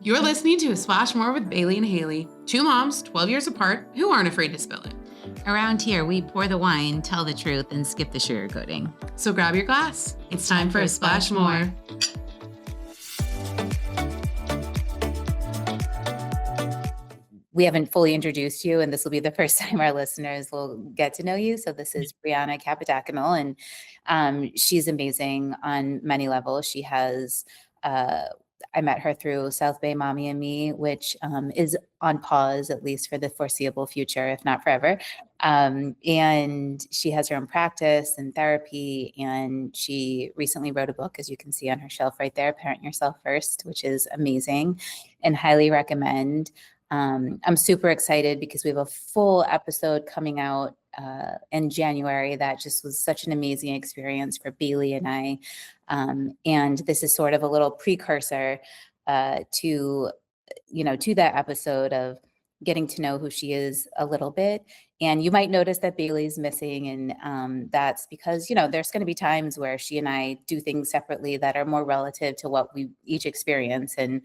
You're listening to A Splash More with Bailey and Haley, two moms, 12 years apart, who aren't afraid to spill it. Around here, we pour the wine, tell the truth, and skip the sugarcoating. So grab your glass. It's time for A Splash More. We haven't fully introduced you, and this will be the first time our listeners will get to know you. So this is Bryana Kappadakunnel, and she's amazing on many levels. She has, I met her through South Bay Mommy and Me, which is on pause, at least for the foreseeable future, if not forever. And she has her own practice and therapy, and she recently wrote a book, as you can see on her shelf right there, Parent Yourself First, which is amazing and highly recommend. I'm super excited because we have a full episode coming out in January that just was such an amazing experience for Bailey and I. And this is sort of a little precursor to that episode of getting to know who she is a little bit. And you might notice that Bailey's missing, and that's because, there's going to be times where she and I do things separately that are more relative to what we each experience. And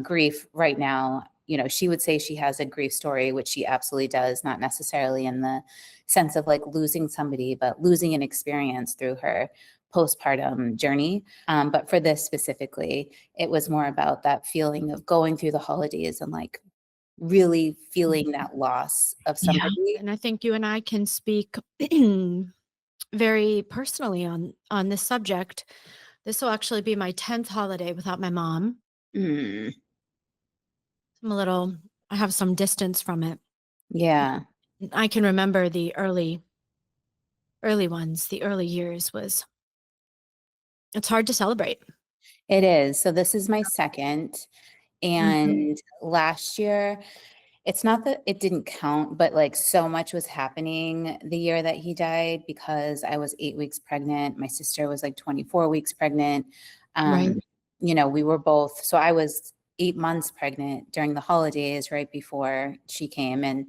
grief right now, she would say she has a grief story, which she absolutely does, not necessarily in the sense of like losing somebody, but losing an experience through her postpartum journey. But for this specifically, it was more about that feeling of going through the holidays and like really feeling that loss of somebody. Yeah. And I think you and I can speak very personally on this subject. This will actually be my 10th holiday without my mom. I have some distance from it. Yeah. I can remember the early ones, the early years it's hard to celebrate. It is. So this is my second. And last year, it's not that it didn't count, but like so much was happening the year that he died because I was 8 weeks pregnant. My sister was like 24 weeks pregnant. Right. We were both, so I was 8 months pregnant during the holidays right before she came. And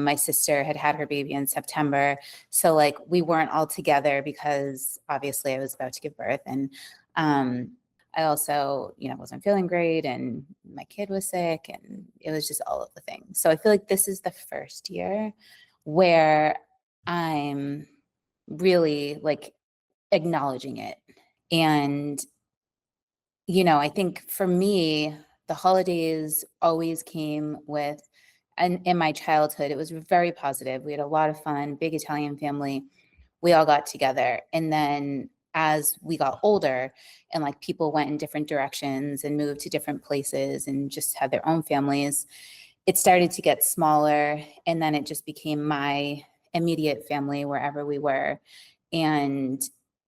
my sister had her baby in September. So like we weren't all together because obviously I was about to give birth. And I also, wasn't feeling great and my kid was sick and it was just all of the things. So I feel like this is the first year where I'm really like acknowledging it. And I think for me, the holidays always came with, and in my childhood, it was very positive. We had a lot of fun, big Italian family. We all got together. And then as we got older and like people went in different directions and moved to different places and just had their own families, it started to get smaller. And then it just became my immediate family wherever we were. And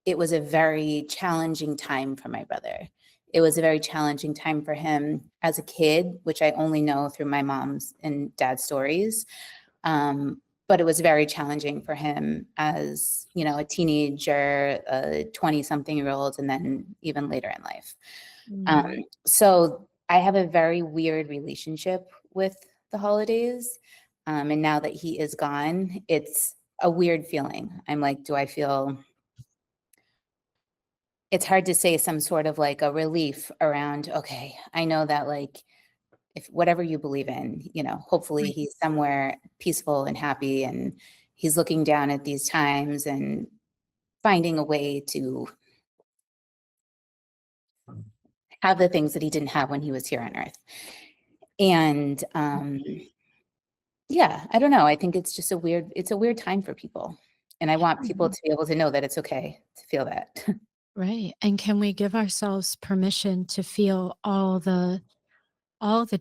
it was a very challenging time for my brother. It was a very challenging time for him as a kid, which I only know through my mom's and dad's stories. But it was very challenging for him as, a teenager, a 20-something-year-old, and then even later in life. So I have a very weird relationship with the holidays. And now that he is gone, it's a weird feeling. I'm like, do I feel... It's hard to say some sort of like a relief around, okay, I know that like if whatever you believe in, hopefully he's somewhere peaceful and happy and he's looking down at these times and finding a way to have the things that he didn't have when he was here on earth. And I don't know. I think it's just a weird time for people. And I want people to be able to know that it's okay to feel that. Right. And can we give ourselves permission to feel all the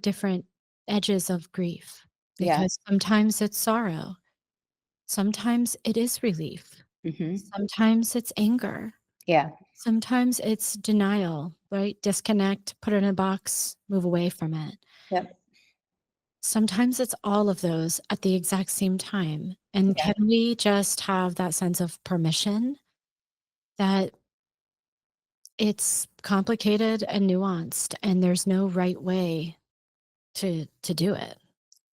different edges of grief? Because sometimes it's sorrow. Sometimes it is relief. Sometimes it's anger. Yeah. Sometimes it's denial, right? Disconnect, put it in a box, move away from it. Yep. Sometimes it's all of those at the exact same time. And can we just have that sense of permission that it's complicated and nuanced, and there's no right way to do it.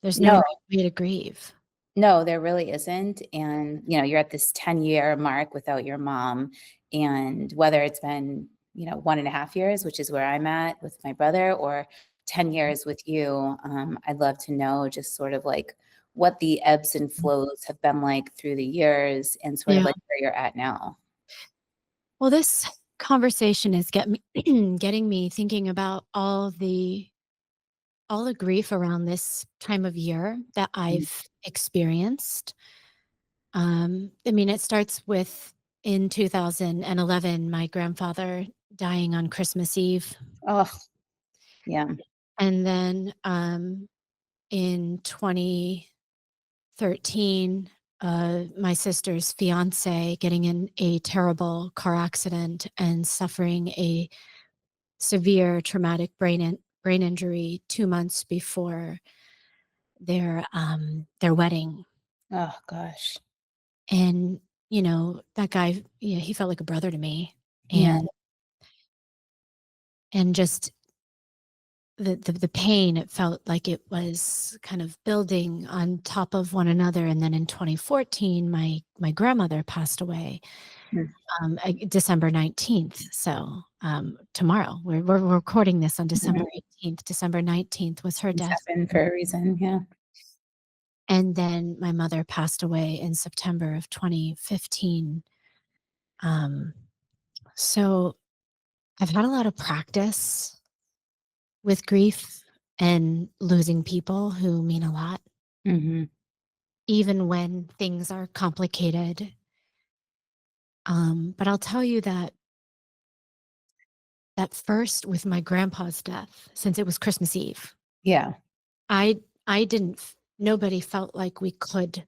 There's no right way to grieve. No, there really isn't. And, you're at this 10-year mark without your mom. And whether it's been, 1.5 years, which is where I'm at with my brother, or 10 years with you, I'd love to know just sort of like what the ebbs and flows have been like through the years and sort of Yeah. like where you're at now. Well, this conversation is getting me thinking about all the grief around this time of year that Mm. I've experienced. I mean, it starts with in 2011, my grandfather dying on Christmas Eve. Oh, yeah. And then in 2013, my sister's fiance getting in a terrible car accident and suffering a severe traumatic brain injury 2 months before their wedding. Oh, gosh. And that guy, he felt like a brother to me. Yeah. And just the pain, it felt like it was kind of building on top of one another. And then in 2014, my grandmother passed away, Mm. December 19th. So tomorrow, we're recording this on December 18th. December 19th was her Things death. happen for a reason. Yeah. And then my mother passed away in September of 2015. So I've had a lot of practice with grief and losing people who mean a lot, Mm-hmm. even when things are complicated. But I'll tell you that first with my grandpa's death, since it was Christmas Eve, Yeah. I didn't, nobody felt like we could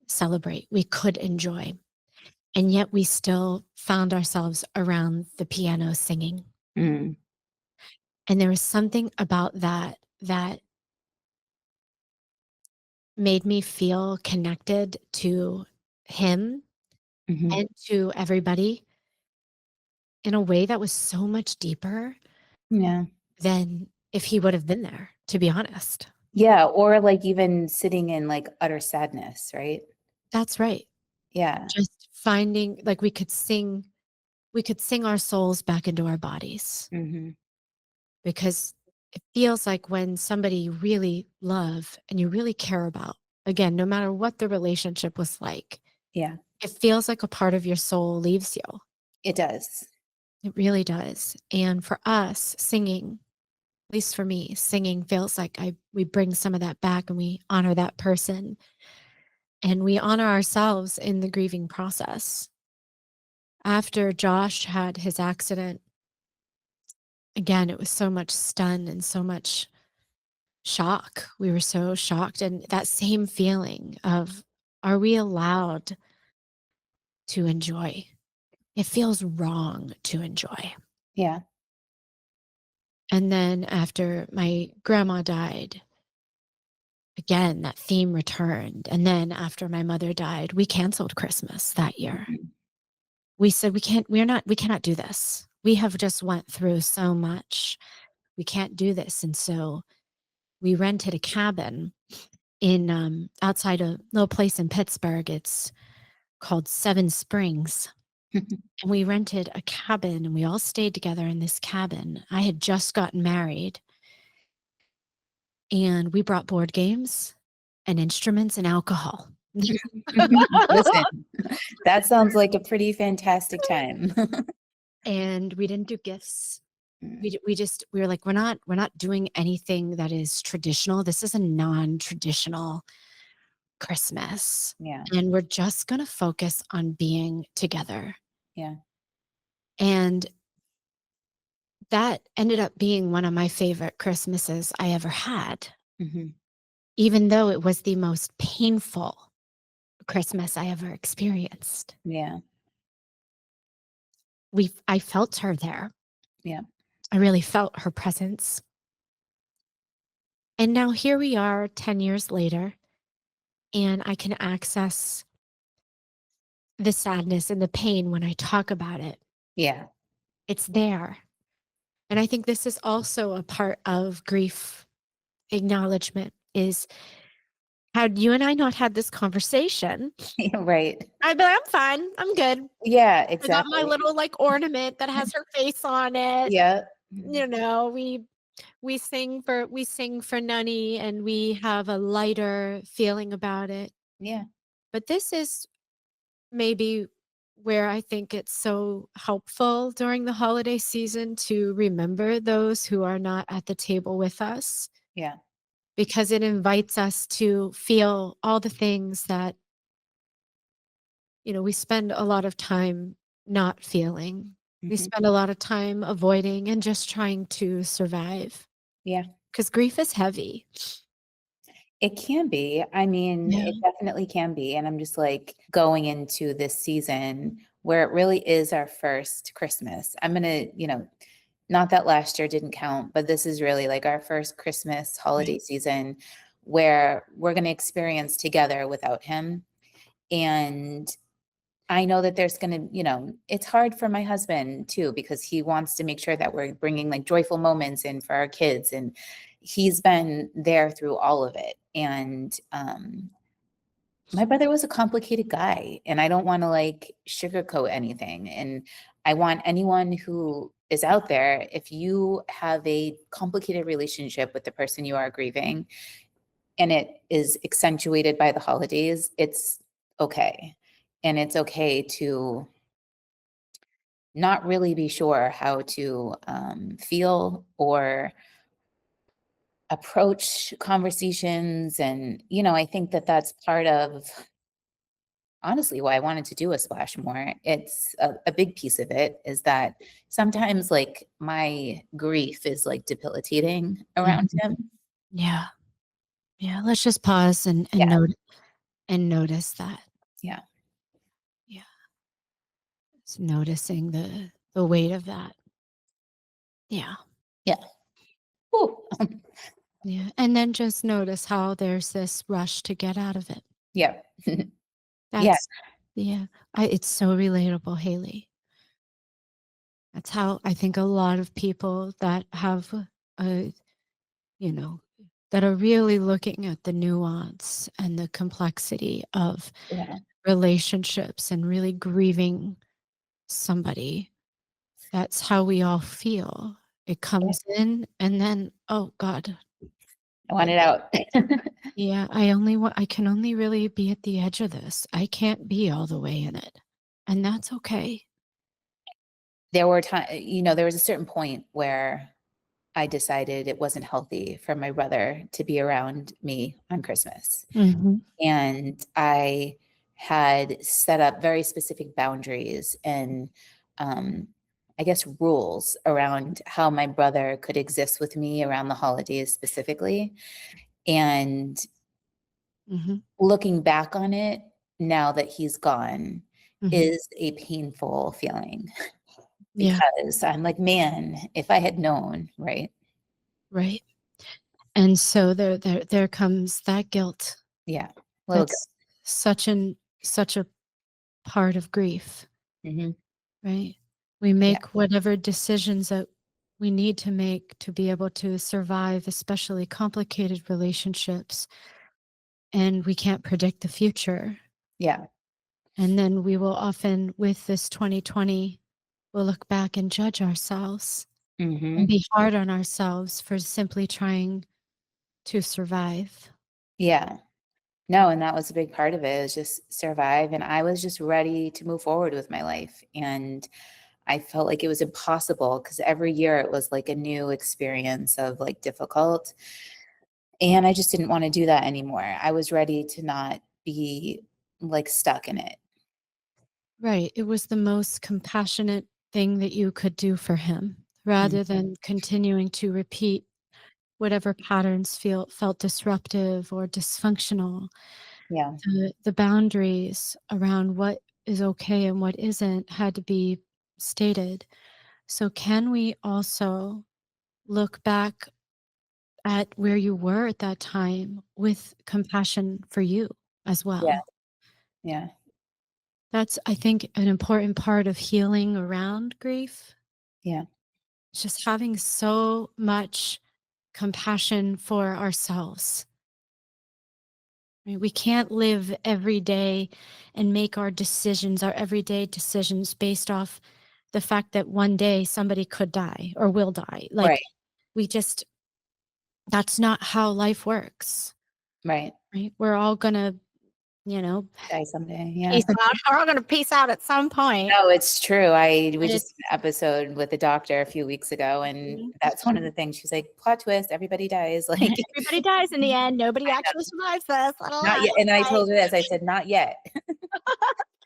celebrate, we could enjoy. And yet we still found ourselves around the piano singing. Mm. And there was something about that made me feel connected to him Mm-hmm. and to everybody in a way that was so much deeper Yeah. than if he would have been there, to be honest. Yeah. Or like even sitting in like utter sadness, right? That's right. Yeah. Just finding, like, we could sing our souls back into our bodies, Mm-hmm. because it feels like when somebody you really love and you really care about, again, no matter what the relationship was like, Yeah. it feels like a part of your soul leaves you. It does. It really does. And for us, singing, at least for me, singing feels like we bring some of that back and we honor that person and we honor ourselves in the grieving process. After Josh had his accident, again, it was so much stun and so much shock. We were so shocked. And that same feeling of, are we allowed to enjoy? It feels wrong to enjoy. Yeah. And then after my grandma died, again, that theme returned. And then after my mother died, we canceled Christmas that year. Mhm. We said, we cannot do this. We have just went through so much. We can't do this. And so we rented a cabin in outside a little place in Pittsburgh. It's called Seven Springs. And we rented a cabin and we all stayed together in this cabin. I had just gotten married and we brought board games and instruments and alcohol. Listen, that sounds like a pretty fantastic time. And we didn't do gifts. Mm. We were like, we're not doing anything that is traditional. This is a non-traditional Christmas. Yeah. And we're just going to focus on being together. Yeah. And that ended up being one of my favorite Christmases I ever had, Mm-hmm. even though it was the most painful Christmas I ever experienced. Yeah. I felt her there. Yeah. I really felt her presence. And now here we are 10 years later, and I can access the sadness and the pain when I talk about it. Yeah. It's there. And I think this is also a part of grief acknowledgement, is had you and I not had this conversation, Right. I'd be like, I'm fine. I'm good. Yeah, I got my exactly. little like ornament that has her face on it. Yeah. We we sing for Nunny and we have a lighter feeling about it. Yeah. But this is maybe where I think it's so helpful during the holiday season to remember those who are not at the table with us, Yeah. because it invites us to feel all the things that, we spend a lot of time not feeling. We Hmm. spend a lot of time avoiding and just trying to survive, Yeah. because grief is heavy. It can be. I mean, Yeah. it definitely can be. And I'm just like going into this season where it really is our first Christmas. I'm going to, not that last year didn't count, but this is really like our first Christmas Right. holiday season where we're going to experience together without him. And I know that there's going to, it's hard for my husband too, because he wants to make sure that we're bringing like joyful moments in for our kids. And he's been there through all of it. And my brother was a complicated guy, and I don't want to like sugarcoat anything. And I want anyone who is out there, if you have a complicated relationship with the person you are grieving and it is accentuated by the holidays, it's okay. And it's okay to not really be sure how to feel or approach conversations. And, I think that that's part of honestly why I wanted to do a splash more. It's a big piece of it is that sometimes like my grief is like debilitating around Mhm. him. Yeah. Yeah. Let's just pause and Yeah. notice that. Yeah. Yeah. It's noticing the weight of that. Yeah. Yeah. Whew. Yeah. And then just notice how there's this rush to get out of it. Yeah. Yeah. That's yeah. It's so relatable, Haley. That's how I think a lot of people that have a you know, that are really looking at the nuance and the complexity of Yeah. relationships and really grieving somebody. That's how we all feel. It Yeah. comes in and then, oh God, I want it out. yeah, I can only really be at the edge of this. I can't be all the way in it. And that's okay. There were times, there was a certain point where I decided it wasn't healthy for my brother to be around me on Christmas. Hmm. And I had set up very specific boundaries and I guess rules around how my brother could exist with me around the holidays specifically. And Hmm. looking back on it now that he's gone Hmm. is a painful feeling Yeah, because I'm like, man, if I had known, right? right. And so there comes that guilt. Yeah. Little That's such a part of grief, hmm. right? We Yeah. make whatever decisions that we need to make to be able to survive, especially complicated relationships, and we can't predict the future. Yeah. And then we will often, with this 2020, we'll look back and judge ourselves and Hmm. be hard on ourselves for simply trying to survive. Yeah. No, and that was a big part of it, is just survive, and I was just ready to move forward with my life, and I felt like it was impossible because every year it was like a new experience of like difficult, and I just didn't wanna do that anymore. I was ready to not be, like, stuck in it. Right. It was the most compassionate thing that you could do for him Mhm. rather than continuing to repeat whatever patterns felt disruptive or dysfunctional. Yeah. The boundaries around what is okay and what isn't had to be stated. So can we also look back at where you were at that time with compassion for you as Yeah. well? Yeah. That's, I think, an important part of healing around grief. Yeah. Just having so much compassion for ourselves. We can't live every day and make our everyday decisions based off the fact that one day somebody could die or will die. Like, Right. we just, that's not how life works, Right. right? We're all gonna, you know, Die someday. Yeah. peace out. We're all gonna peace out at some point. No, it's true. We But just did an episode with the doctor a few weeks ago, and Mhm. that's one of the things. She's like, plot twist, everybody dies. Like, Everybody dies in the end. Nobody I actually survives this. know, not yet. And I Right? told her this. I said, not yet.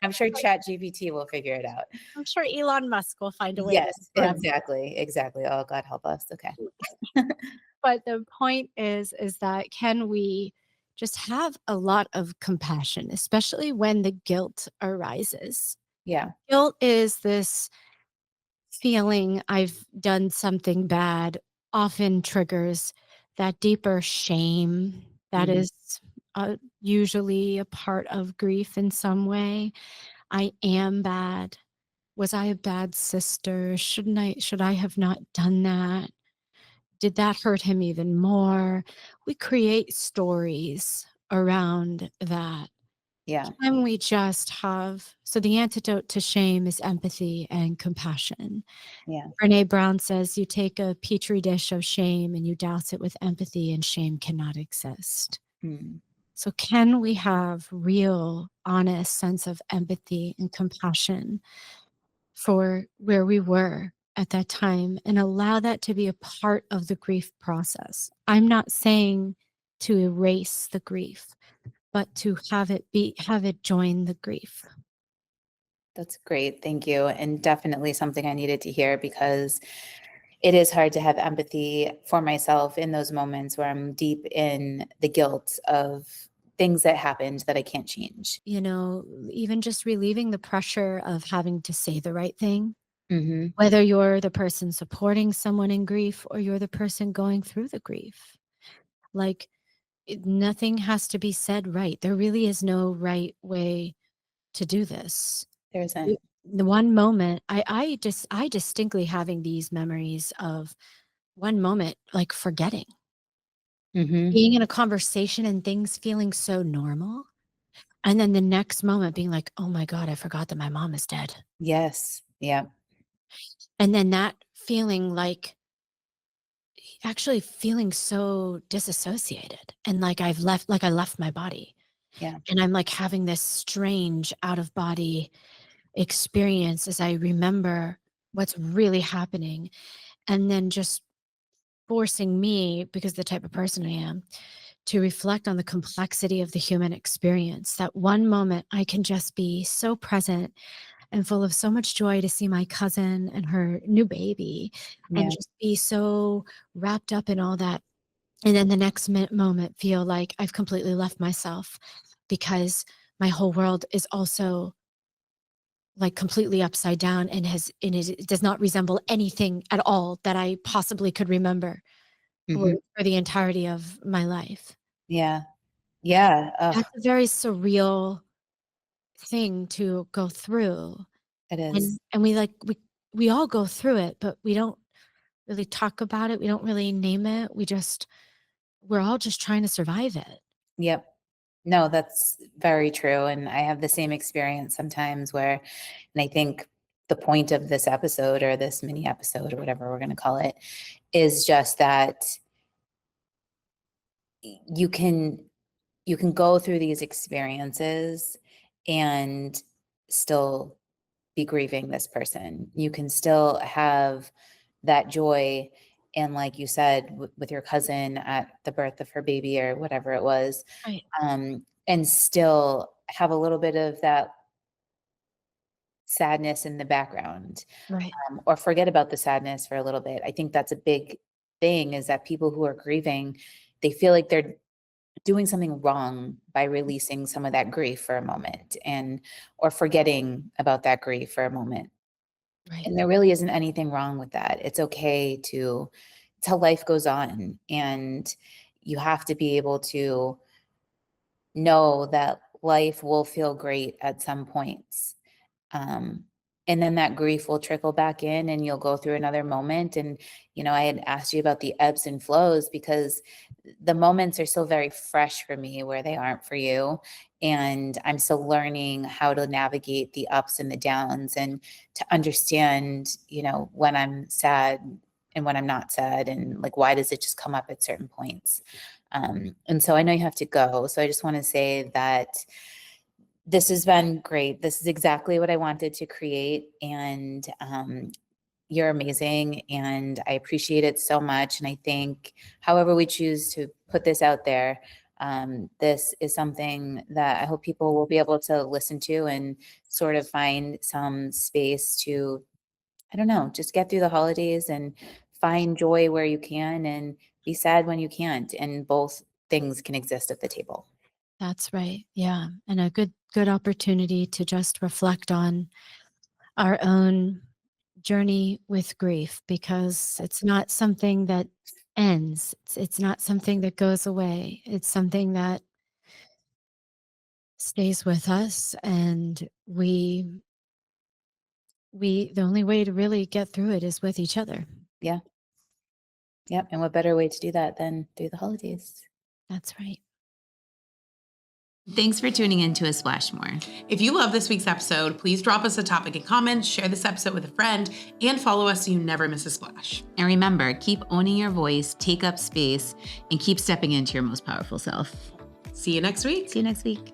I'm sure Chat GPT will figure it out. I'm sure Elon Musk will find a way to live Yes, forever. exactly. Oh, God help us. Okay. But the point is that can we just have a lot of compassion, especially when the guilt arises? Yeah. Guilt is this feeling I've done something bad, often triggers that deeper shame that Mhm. is usually a part of grief in some way. I am bad. Was I a bad sister? Should I have not done that? Did that hurt him even more? We create stories around that. Yeah. Can we just have, so the antidote to shame is empathy and compassion. Yeah. Brene Brown says you take a petri dish of shame and you douse it with empathy, and shame cannot exist. Mm. So, can we have real, honest sense of empathy and compassion for where we were at that time and allow that to be a part of the grief process? I'm not saying to erase the grief, but to have it join the grief. That's great. Thank you. And definitely something I needed to hear, because it is hard to have empathy for myself in those moments where I'm deep in the guilt of things that happened that I can't change. You know, even just relieving the pressure of having to say the right thing, Hmm. whether you're the person supporting someone in grief or you're the person going through the grief. Like, nothing has to be said right. There really is no right way to do this. There isn't. The one moment I distinctly having these memories of one moment, like forgetting, Hmm. being in a conversation and things feeling so normal. And then the next moment being like, oh my God, I forgot that my mom is dead. Yes. Yeah. And then that feeling like actually feeling so disassociated and like I left my body. Yeah. And I'm like having this strange out of body experience as I remember what's really happening. And then just forcing me, because the type of person I am, to reflect on the complexity of the human experience. That one moment I can just be so present and full of so much joy to see my cousin and her new baby and Yeah. just be so wrapped up in all that. And then the next moment feel like I've completely left myself because my whole world is also like completely upside down and it does not resemble anything at all that I possibly could remember Hmm. for the entirety of my life. Yeah. Yeah. That's a very surreal thing to go through. It is. And we all go through it, but we don't really talk about it. We don't really name it. We're all just trying to survive it. Yep. No, that's very true. And I have the same experience sometimes where, and I think the point of this episode or this mini episode or whatever we're going to call it is just that you can you can go through these experiences and still be grieving this person. You can still have that joy. And like you said, with your cousin at the birth of her baby or whatever it was, Right. and still have a little bit of that sadness in the background, Right. or forget about the sadness for a little bit. I think that's a big thing, is that people who are grieving, they feel like they're doing something wrong by releasing some of that grief for a moment, and or forgetting about that grief for a moment. Right. And there really isn't anything wrong with that. It's okay to till life goes on, and you have to be able to know that life will feel great at some points. Um, and then that grief will trickle back in and you'll go through another moment. And, I had asked you about the ebbs and flows, because the moments are still very fresh for me where they aren't for you. And I'm still learning how to navigate the ups and the downs, and to understand, when I'm sad and when I'm not sad, and like, why does it just come up at certain points? And so I know you have to go. So I just want to say that this has been great. This is exactly what I wanted to create. And you're amazing. And I appreciate it so much. And I think however we choose to put this out there, this is something that I hope people will be able to listen to and sort of find some space to, I don't know, just get through the holidays and find joy where you can and be sad when you can't. And both things can exist at the table. That's right. Yeah. And a good opportunity to just reflect on our own journey with grief, because it's not something that ends. It's not something that goes away. It's something that stays with us, and we the only way to really get through it is with each other. Yeah. Yep. And what better way to do that than through the holidays? That's right. Thanks for tuning in to A Splash More. If you love this week's episode, please drop us a topic in comments, share this episode with a friend, and follow us so you never miss a splash. And remember, keep owning your voice, take up space, and keep stepping into your most powerful self. See you next week. See you next week.